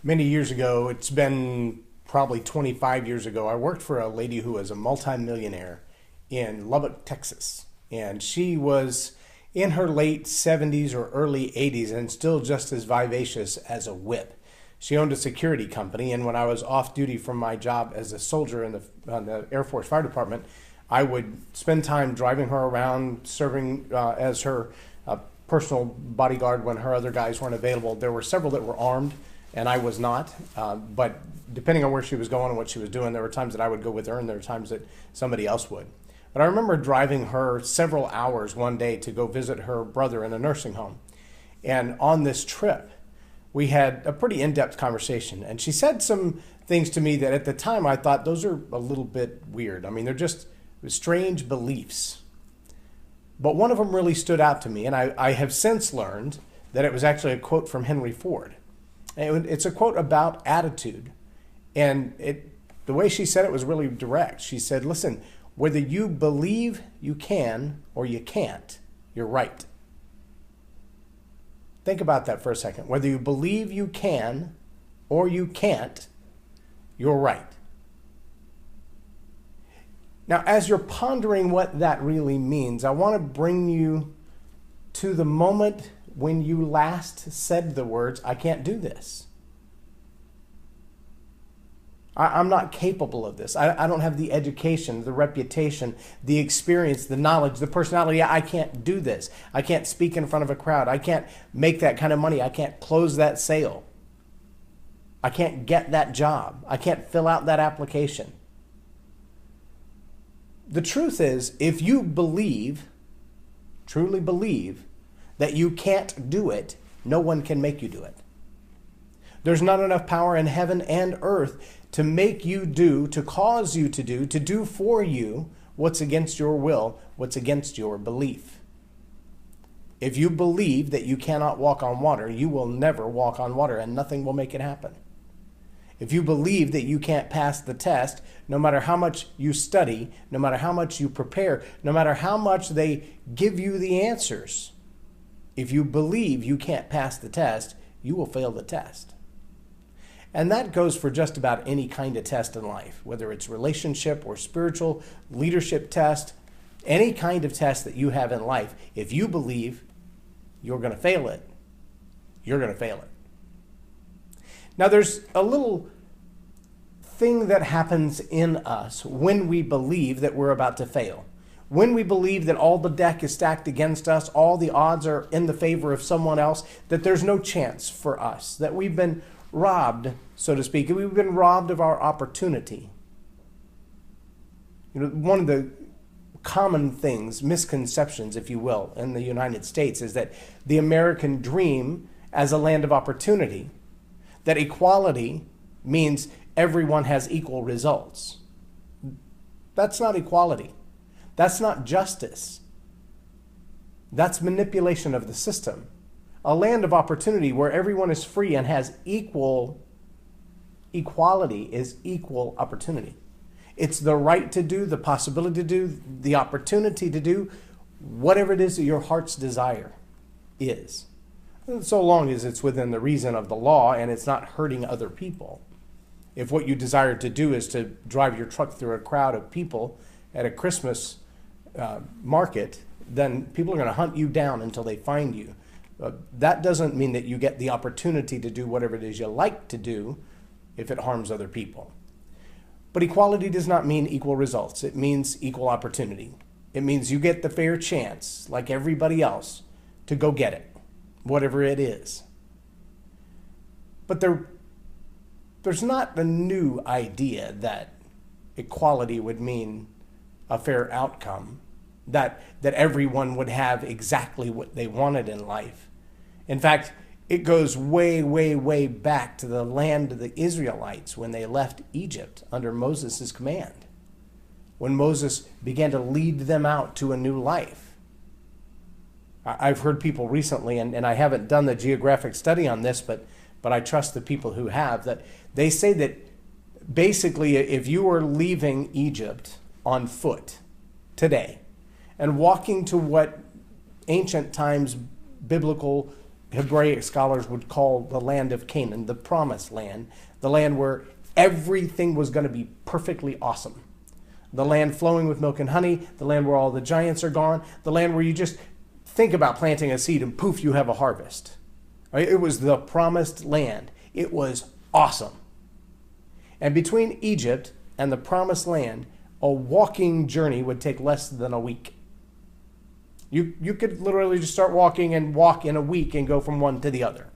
Many years ago, it's been probably 25 years ago, I worked for a lady who was a multimillionaire in Lubbock, Texas. And she was in her late 70s or early 80s and still just as vivacious as a whip. She owned a security company, and when I was off duty from my job as a soldier in the Air Force Fire Department, I would spend time driving her around, serving as her personal bodyguard when her other guys weren't available. There were several that were armed, and I was not. But depending on where she was going and what she was doing, there were times that I would go with her, and there were times that somebody else would. But I remember driving her several hours one day to go visit her brother in a nursing home. And on this trip, we had a pretty in-depth conversation. And she said some things to me that at the time I thought those are a little bit weird. I mean, they're just strange beliefs. But one of them really stood out to me, and I have since learned that it was actually a quote from Henry Ford. And it's a quote about attitude. And the way she said it was really direct. She said, listen, whether you believe you can or you can't, you're right. Think about that for a second. Whether you believe you can or you can't, you're right. Now, as you're pondering what that really means, I want to bring you to the moment when you last said the words, I can't do this. I'm not capable of this. I don't have the education, the reputation, the experience, the knowledge, the personality. I can't do this. I can't speak in front of a crowd. I can't make that kind of money. I can't close that sale. I can't get that job. I can't fill out that application. The truth is, if you believe, truly believe, that you can't do it, no one can make you do it. There's not enough power in heaven and earth to make you do, to cause you to do for you what's against your will, what's against your belief. If you believe that you cannot walk on water, you will never walk on water, and nothing will make it happen. If you believe that you can't pass the test, no matter how much you study, no matter how much you prepare, no matter how much they give you the answers, if you believe you can't pass the test, you will fail the test. And that goes for just about any kind of test in life, whether it's relationship or spiritual, leadership test, any kind of test that you have in life. If you believe you're going to fail it, you're going to fail it. Now, there's a little thing that happens in us when we believe that we're about to fail. When we believe that all the deck is stacked against us, all the odds are in the favor of someone else, that there's no chance for us, that we've been robbed, so to speak. We've been robbed of our opportunity. You know, one of the common things, misconceptions, if you will, in the United States is that the American dream as a land of opportunity, that equality means everyone has equal results. That's not equality. That's not justice. That's manipulation of the system. A land of opportunity where everyone is free and has equality is equal opportunity. It's the right to do, the possibility to do, the opportunity to do whatever it is that your heart's desire is. So long as it's within the reason of the law and it's not hurting other people. If what you desire to do is to drive your truck through a crowd of people at a Christmas market, then people are going to hunt you down until they find you. That doesn't mean that you get the opportunity to do whatever it is you like to do if it harms other people. But equality does not mean equal results. It means equal opportunity. It means you get the fair chance, like everybody else, to go get it, whatever it is. But there's not a new idea that equality would mean a fair outcome, that everyone would have exactly what they wanted in life. In fact, it goes way, way, way back to the land of the Israelites when they left Egypt under Moses' command, when Moses began to lead them out to a new life. I've heard people recently, and I haven't done the geographic study on this, but I trust the people who have, that they say that basically if you were leaving Egypt on foot today and walking to what ancient times biblical Hebraic scholars would call the land of Canaan, the promised land, the land where everything was going to be perfectly awesome. The land flowing with milk and honey, the land where all the giants are gone, the land where you just think about planting a seed and poof, you have a harvest. Right? It was the promised land. It was awesome. And between Egypt and the promised land, a walking journey would take less than a week. You could literally just start walking and walk in a week and go from one to the other.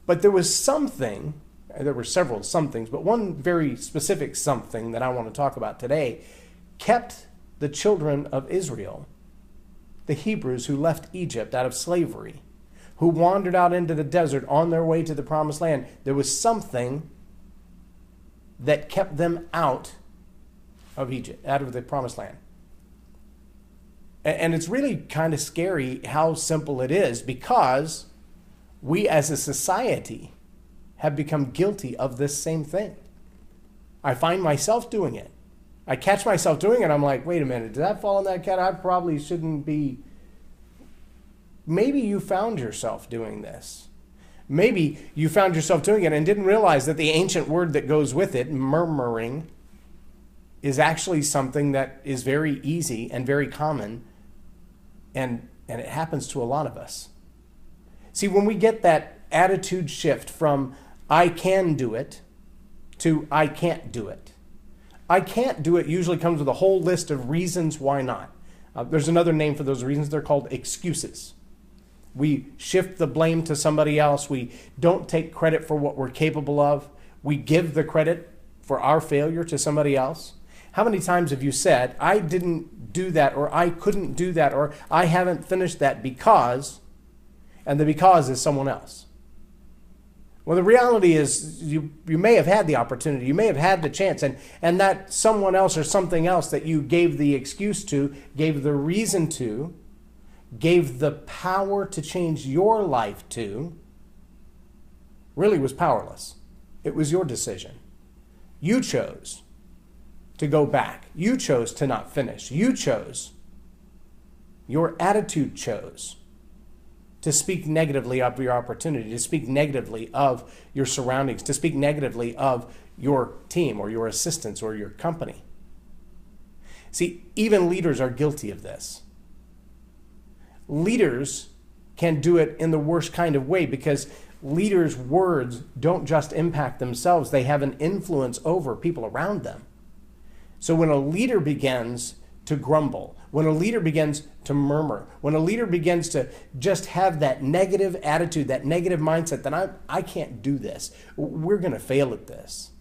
But there was something, there were several somethings, but one very specific something that I want to talk about today kept the children of Israel, the Hebrews who left Egypt out of slavery, who wandered out into the desert on their way to the promised land. There was something that kept them out of Egypt, out of the promised land. And it's really kind of scary how simple it is, because we as a society have become guilty of this same thing. I find myself doing it. I catch myself doing it. I'm like, wait a minute, did that fall in that cat? I probably shouldn't be. Maybe you found yourself doing this. Maybe you found yourself doing it and didn't realize that the ancient word that goes with it, murmuring, is actually something that is very easy and very common, and it happens to a lot of us. See, when we get that attitude shift from I can do it to I can't do it, I can't do it usually comes with a whole list of reasons why not. There's another name for those reasons. They're called excuses. We shift the blame to somebody else. We don't take credit for what we're capable of. We give the credit for our failure to somebody else. How many times have you said, I didn't do that, or I couldn't do that, or I haven't finished that because, and the because is someone else? Well, the reality is you may have had the opportunity, you may have had the chance, and that someone else or something else that you gave the excuse to, gave the reason to, gave the power to change your life to, really was powerless. It was your decision. You chose to go back. You chose to not finish. You chose, your attitude chose to speak negatively of your opportunity, to speak negatively of your surroundings, to speak negatively of your team or your assistants or your company. See, even leaders are guilty of this. Leaders can do it in the worst kind of way, because leaders' words don't just impact themselves, they have an influence over people around them. So when a leader begins to grumble, when a leader begins to murmur, when a leader begins to just have that negative attitude, that negative mindset that I can't do this, we're going to fail at this.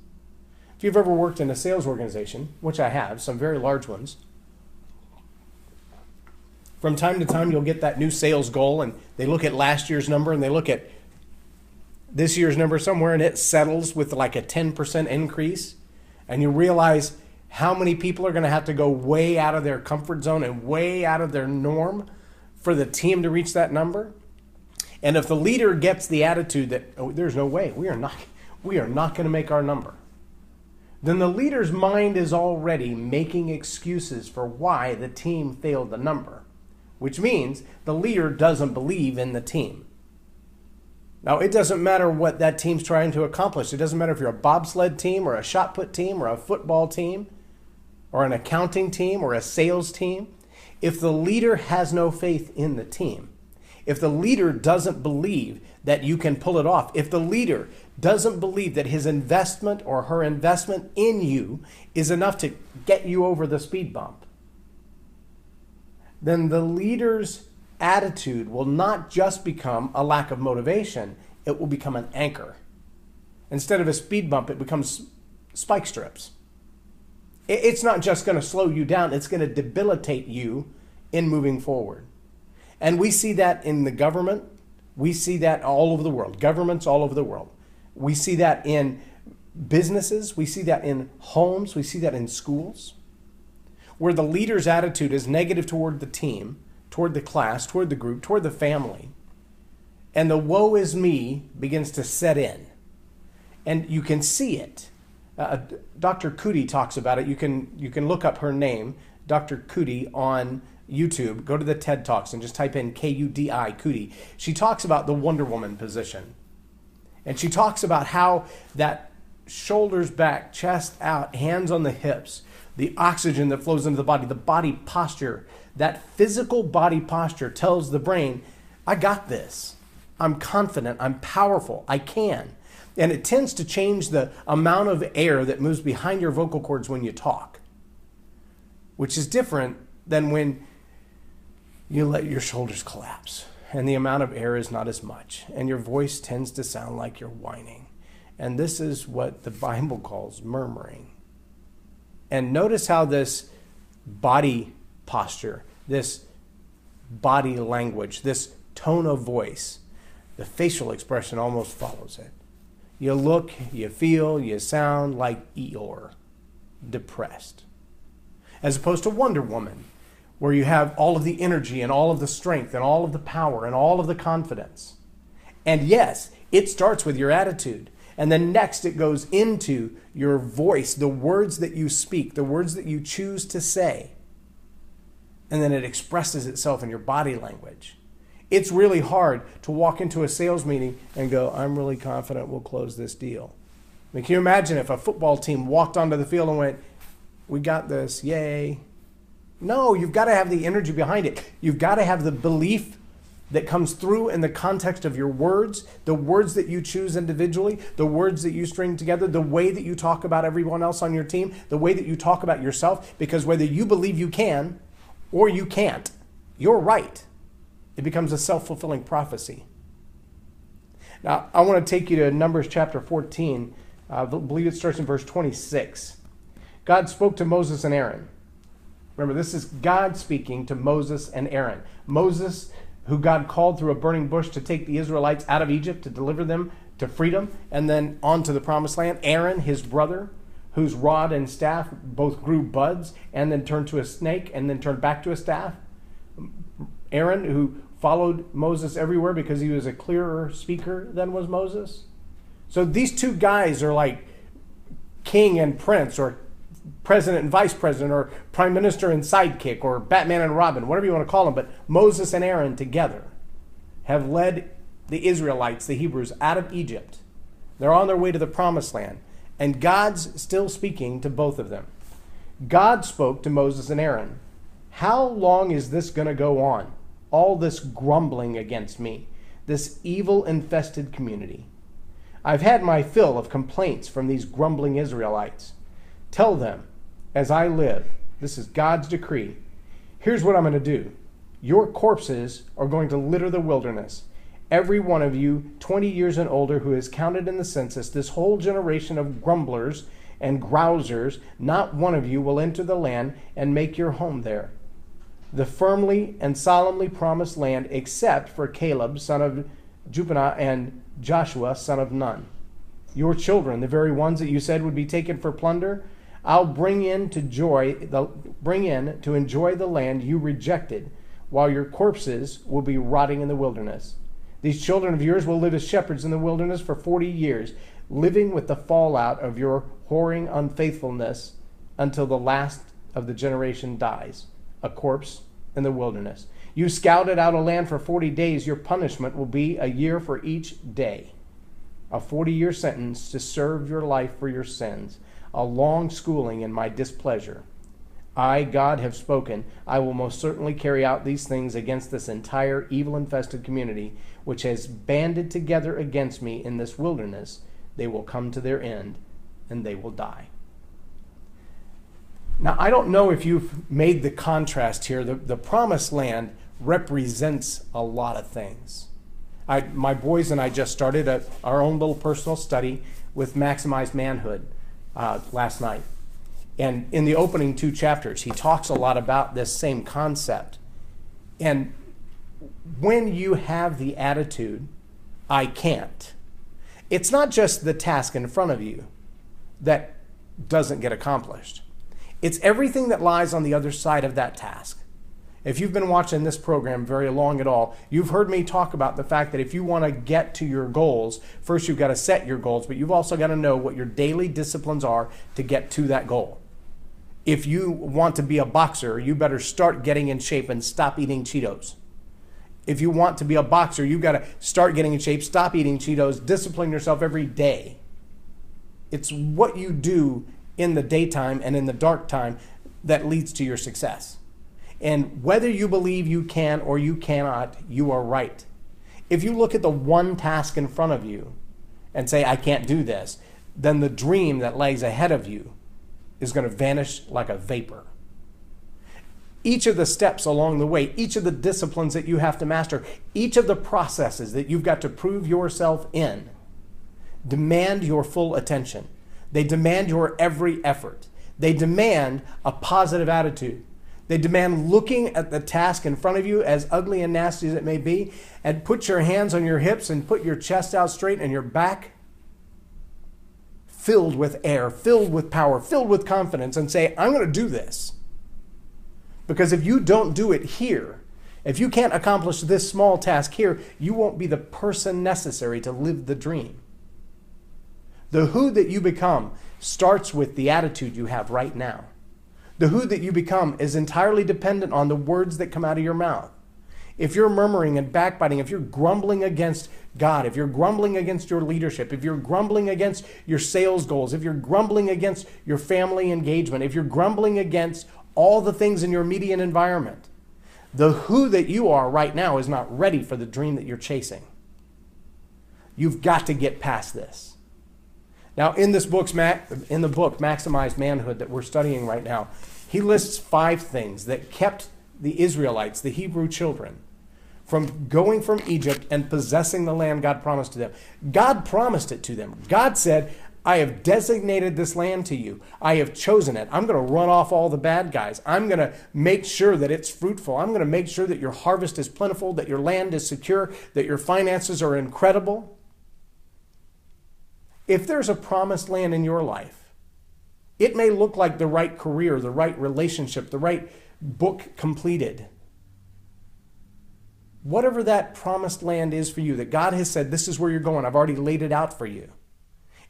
If you've ever worked in a sales organization, which I have, some very large ones, from time to time you'll get that new sales goal and they look at last year's number and they look at this year's number somewhere and it settles with like a 10% increase, and you realize how many people are going to have to go way out of their comfort zone and way out of their norm for the team to reach that number. And if the leader gets the attitude that, oh, there's no way, we are not going to make our number, then the leader's mind is already making excuses for why the team failed the number, which means the leader doesn't believe in the team. Now, it doesn't matter what that team's trying to accomplish. It doesn't matter if you're a bobsled team or a shot put team or a football team or an accounting team or a sales team. If the leader has no faith in the team, if the leader doesn't believe that you can pull it off, if the leader doesn't believe that his investment or her investment in you is enough to get you over the speed bump, then the leader's attitude will not just become a lack of motivation, it will become an anchor. Instead of a speed bump, it becomes spike strips. It's not just going to slow you down, it's going to debilitate you in moving forward. And we see that in the government. We see that all over the world, governments all over the world. We see that in businesses. We see that in homes. We see that in schools, where the leader's attitude is negative toward the team, toward the class, toward the group, toward the family. And the woe is me begins to set in. And you can see it. Dr. Cootie talks about it. You can look up her name, Dr. Cootie, on YouTube, go to the TED Talks and just type in Kudi, Kudi. She talks about the Wonder Woman position. And she talks about how that shoulders back, chest out, hands on the hips, the oxygen that flows into the body posture, that physical body posture tells the brain, I got this. I'm confident. I'm powerful. I can. And it tends to change the amount of air that moves behind your vocal cords when you talk, which is different than when you let your shoulders collapse and the amount of air is not as much and your voice tends to sound like you're whining. And this is what the Bible calls murmuring. And notice how this body posture, this body language, this tone of voice, the facial expression almost follows it. You look, you feel, you sound like Eeyore, depressed. As opposed to Wonder Woman, where you have all of the energy and all of the strength and all of the power and all of the confidence. And yes, it starts with your attitude. And then next it goes into your voice, the words that you speak, the words that you choose to say. And then it expresses itself in your body language. It's really hard to walk into a sales meeting and go, I'm really confident we'll close this deal. I mean, can you imagine if a football team walked onto the field and went, we got this, yay. No, you've got to have the energy behind it. You've got to have the belief that comes through in the context of your words, the words that you choose individually, the words that you string together, the way that you talk about everyone else on your team, the way that you talk about yourself, because whether you believe you can or you can't, you're right. It becomes a self-fulfilling prophecy. Now, I want to take you to Numbers chapter 14. I believe it starts in verse 26. God spoke to Moses and Aaron. Remember, this is God speaking to Moses and Aaron. Moses, who God called through a burning bush to take the Israelites out of Egypt, to deliver them to freedom, and then on to the promised land. Aaron, his brother, whose rod and staff both grew buds and then turned to a snake and then turned back to a staff. Aaron, who followed Moses everywhere because he was a clearer speaker than was Moses. So these two guys are like king and prince, or president and vice president, or prime minister and sidekick, or Batman and Robin, whatever you want to call them. But Moses and Aaron together have led the Israelites, the Hebrews, out of Egypt. They're on their way to the promised land. And God's still speaking to both of them. God spoke to Moses and Aaron. How long is this going to go on? All this grumbling against me, this evil-infested community. I've had my fill of complaints from these grumbling Israelites. Tell them, as I live, this is God's decree. Here's what I'm going to do. Your corpses are going to litter the wilderness. Every one of you, 20 years and older, who is counted in the census, this whole generation of grumblers and grousers, not one of you will enter the land and make your home there. The firmly and solemnly promised land, except for Caleb, son of Jephunneh, and Joshua, son of Nun. Your children, the very ones that you said would be taken for plunder, I'll bring in to enjoy the land you rejected, while your corpses will be rotting in the wilderness. These children of yours will live as shepherds in the wilderness for 40 years, living with the fallout of your whoring unfaithfulness until the last of the generation dies, a corpse in the wilderness. You scouted out a land for 40 days. Your punishment will be a year for each day, a 40-year sentence to serve your life for your sins, a long schooling in my displeasure. I, God, have spoken. I will most certainly carry out these things against this entire evil-infested community, which has banded together against me in this wilderness. They will come to their end, and they will die. Now, I don't know if you've made the contrast here. The promised land represents a lot of things. My boys and I just started our own little personal study with Maximized Manhood last night. And in the opening 2 chapters, he talks a lot about this same concept. And when you have the attitude, I can't, it's not just the task in front of you that doesn't get accomplished. It's everything that lies on the other side of that task. If you've been watching this program very long at all, you've heard me talk about the fact that if you want to get to your goals, first you've got to set your goals, but you've also got to know what your daily disciplines are to get to that goal. If you want to be a boxer, you better start getting in shape and stop eating Cheetos. If you want to be a boxer, you got to start getting in shape, stop eating Cheetos, discipline yourself every day. It's what you do in the daytime and in the dark time that leads to your success. And whether you believe you can or you cannot, you are right. If you look at the one task in front of you and say, I can't do this, then the dream that lays ahead of you is going to vanish like a vapor. Each of the steps along the way, each of the disciplines that you have to master, each of the processes that you've got to prove yourself in, demand your full attention. They demand your every effort. They demand a positive attitude. They demand looking at the task in front of you, as ugly and nasty as it may be, and put your hands on your hips and put your chest out straight and your back filled with air, filled with power, filled with confidence, and say, I'm going to do this. Because if you don't do it here, if you can't accomplish this small task here, you won't be the person necessary to live the dream. The who that you become starts with the attitude you have right now. The who that you become is entirely dependent on the words that come out of your mouth. If you're murmuring and backbiting, if you're grumbling against God, if you're grumbling against your leadership, if you're grumbling against your sales goals, if you're grumbling against your family engagement, if you're grumbling against all the things in your immediate environment, the who that you are right now is not ready for the dream that you're chasing. You've got to get past this. Now, in the book, Maximize Manhood, that we're studying right now, he lists 5 things that kept the Israelites, the Hebrew children, from going from Egypt and possessing the land God promised to them. God promised it to them. God said, I have designated this land to you. I have chosen it. I'm going to run off all the bad guys. I'm going to make sure that it's fruitful. I'm going to make sure that your harvest is plentiful, that your land is secure, that your finances are incredible. If there's a promised land in your life, it may look like the right career, the right relationship, the right book completed. Whatever that promised land is for you, that God has said, this is where you're going. I've already laid it out for you.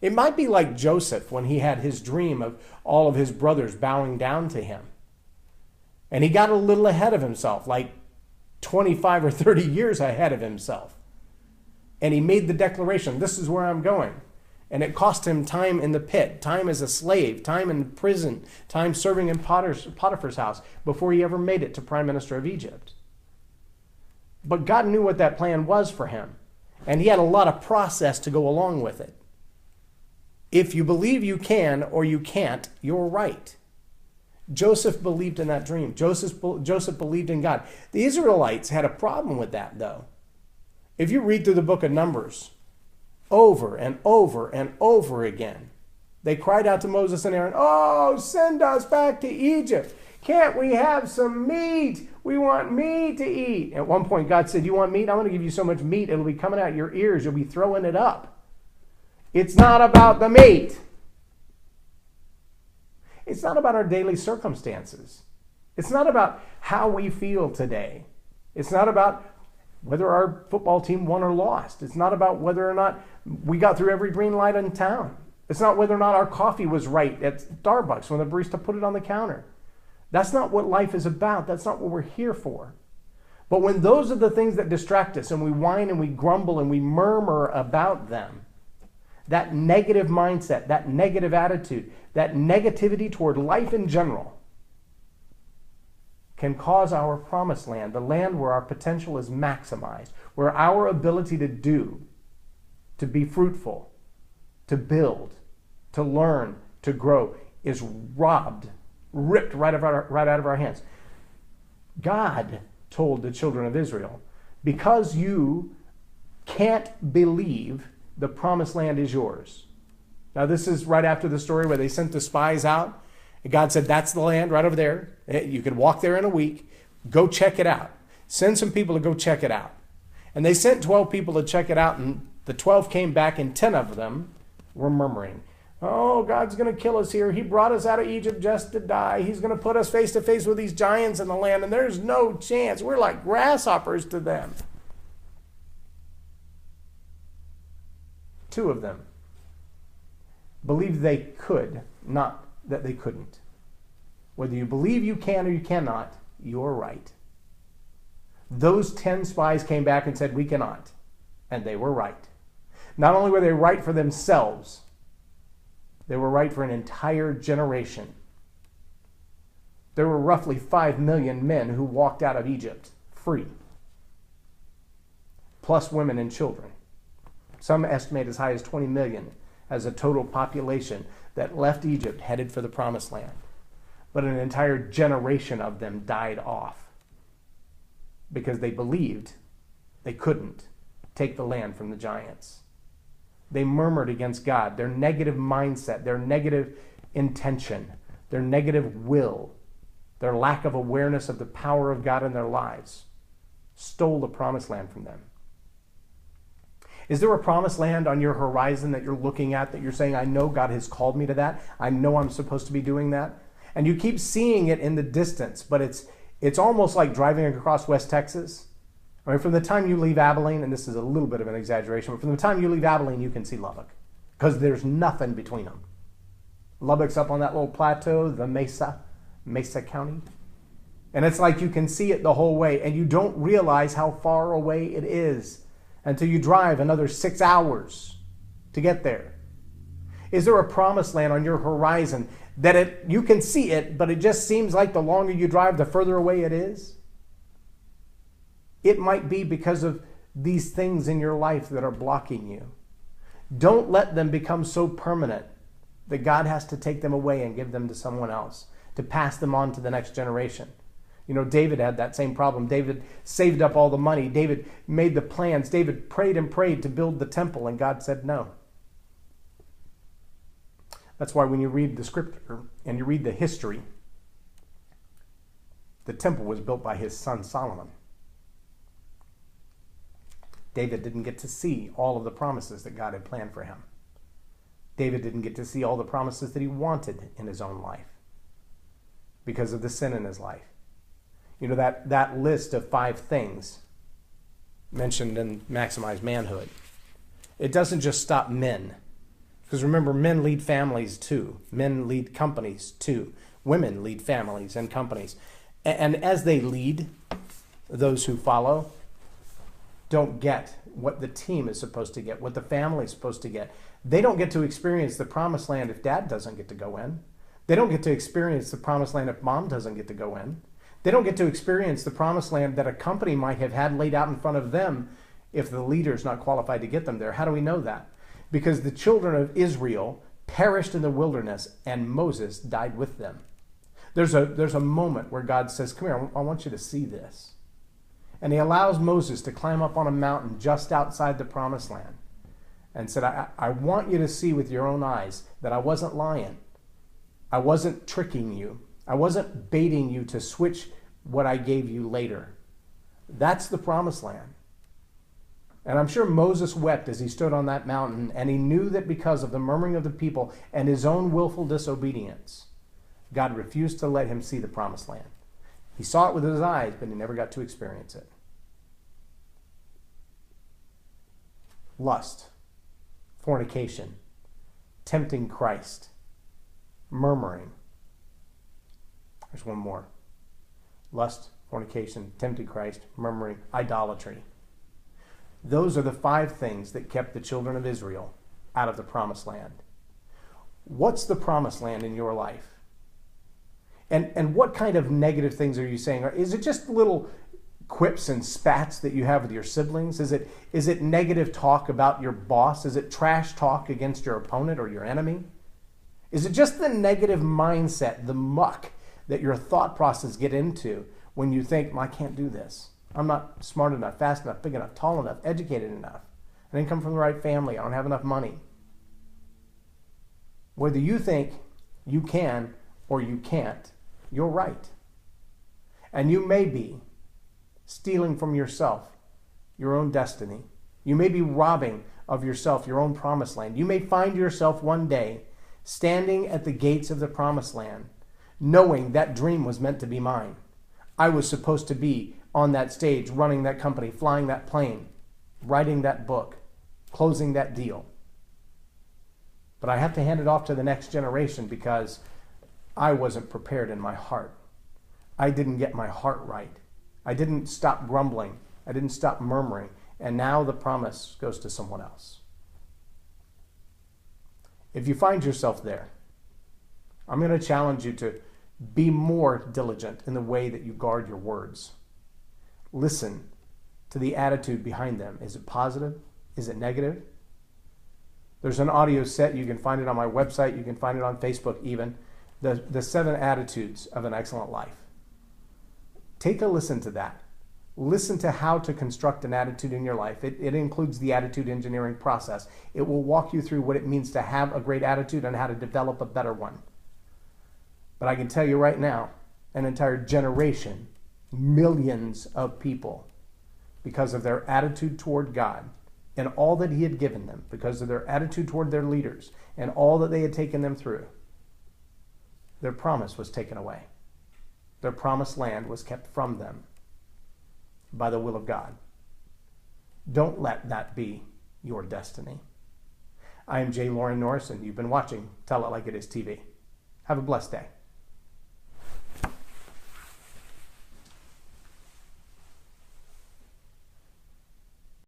It might be like Joseph when he had his dream of all of his brothers bowing down to him. And he got a little ahead of himself, like 25 or 30 years ahead of himself. And he made the declaration, this is where I'm going. And it cost him time in the pit, time as a slave, time in prison, time serving in Potiphar's house before he ever made it to Prime Minister of Egypt. But God knew what that plan was for him. And he had a lot of process to go along with it. If you believe you can or you can't, you're right. Joseph believed in that dream. Joseph believed in God. The Israelites had a problem with that, though. If you read through the book of Numbers, over and over and over again, they cried out to Moses and Aaron, oh, send us back to Egypt. Can't we have some meat? We want meat to eat. At one point, God said, you want meat? I'm going to give you so much meat, it'll be coming out your ears. You'll be throwing it up. It's not about the meat. It's not about our daily circumstances. It's not about how we feel today. It's not about whether our football team won or lost. It's not about whether or not we got through every green light in town. It's not whether or not our coffee was right at Starbucks when the barista put it on the counter. That's not what life is about. That's not what we're here for. But when those are the things that distract us and we whine and we grumble and we murmur about them, that negative mindset, that negative attitude, that negativity toward life in general can cause our promised land, the land where our potential is maximized, where our ability to do, to be fruitful, to build, to learn, to grow, is robbed, ripped right out of our hands. God told the children of Israel, because you can't believe the promised land is yours. Now, this is right after the story where they sent the spies out. And God said, that's the land right over there. You can walk there in a week. Go check it out. Send some people to go check it out. And they sent 12 people to check it out, and the 12 came back, and 10 of them were murmuring. Oh, God's going to kill us here. He brought us out of Egypt just to die. He's going to put us face to face with these giants in the land, and there's no chance. We're like grasshoppers to them. 2 of them believed they could, not that they couldn't. Whether you believe you can or you cannot, you're right. Those 10 spies came back and said, we cannot. And they were right. Not only were they right for themselves, they were right for an entire generation. There were roughly 5 million men who walked out of Egypt free, plus women and children. Some estimate as high as 20 million as a total population that left Egypt headed for the Promised Land. But an entire generation of them died off because they believed they couldn't take the land from the giants. They murmured against God. Their negative mindset, their negative intention, their negative will, their lack of awareness of the power of God in their lives stole the Promised Land from them. Is there a Promised Land on your horizon that you're looking at that you're saying, I know God has called me to that. I know I'm supposed to be doing that. And you keep seeing it in the distance, but it's almost like driving across West Texas. I mean, from the time you leave Abilene, and this is a little bit of an exaggeration, but from the time you leave Abilene, you can see Lubbock because there's nothing between them. Lubbock's up on that little plateau, the Mesa County. And it's like you can see it the whole way, and you don't realize how far away it is until you drive another 6 hours to get there. Is there a Promised Land on your horizon that you can see it, but it just seems like the longer you drive, the further away it is? It might be because of these things in your life that are blocking you. Don't let them become so permanent that God has to take them away and give them to someone else, to pass them on to the next generation. You know, David had that same problem. David saved up all the money. David made the plans. David prayed and prayed to build the temple, and God said no. That's why when you read the scripture and you read the history, the temple was built by his son Solomon. David didn't get to see all of the promises that God had planned for him. David didn't get to see all the promises that he wanted in his own life because of the sin in his life. You know, that list of 5 things mentioned in Maximize Manhood, it doesn't just stop men. Because remember, men lead families too. Men lead companies too. Women lead families and companies. And as they lead, those who follow don't get what the team is supposed to get, what the family is supposed to get. They don't get to experience the Promised Land if dad doesn't get to go in. They don't get to experience the Promised Land if mom doesn't get to go in. They don't get to experience the Promised Land that a company might have had laid out in front of them if the leader's not qualified to get them there. How do we know that? Because the children of Israel perished in the wilderness and Moses died with them. There's a moment where God says, come here, I want you to see this. And he allows Moses to climb up on a mountain just outside the Promised Land and said, I want you to see with your own eyes that I wasn't lying. I wasn't tricking you. I wasn't baiting you to switch what I gave you later. That's the Promised Land. And I'm sure Moses wept as he stood on that mountain, and he knew that because of the murmuring of the people and his own willful disobedience, God refused to let him see the Promised Land. He saw it with his eyes, but he never got to experience it. Lust, fornication, tempting Christ, murmuring. There's one more. Lust, fornication, tempting Christ, murmuring, idolatry. Those are the 5 things that kept the children of Israel out of the Promised Land. What's the Promised Land in your life? And what kind of negative things are you saying? Is it just little quips and spats that you have with your siblings? Is it negative talk about your boss? Is it trash talk against your opponent or your enemy? Is it just the negative mindset, the muck that your thought process get into when you think, well, I can't do this. I'm not smart enough, fast enough, big enough, tall enough, educated enough. I didn't come from the right family. I don't have enough money. Whether you think you can or you can't, you're right. And you may be stealing from yourself your own destiny. You may be robbing of yourself your own Promised Land. You may find yourself one day standing at the gates of the Promised Land, knowing that dream was meant to be mine. I was supposed to be on that stage, running that company, flying that plane, writing that book, closing that deal. But I have to hand it off to the next generation because I wasn't prepared in my heart. I didn't get my heart right. I didn't stop grumbling. I didn't stop murmuring. And now the promise goes to someone else. If you find yourself there, I'm going to challenge you to be more diligent in the way that you guard your words. Listen to the attitude behind them. Is it positive? Is it negative? There's an audio set. You can find it on my website. You can find it on Facebook even. The 7 attitudes of an excellent life. Take a listen to that. Listen to how to construct an attitude in your life. It includes the attitude engineering process. It will walk you through what it means to have a great attitude and how to develop a better one. But I can tell you right now, an entire generation, millions of people, because of their attitude toward God and all that He had given them, because of their attitude toward their leaders and all that they had taken them through, their promise was taken away. Their promised land was kept from them by the will of God. Don't let that be your destiny. I am J Loren Norris, and you've been watching Tell It Like It Is TV. Have a blessed day.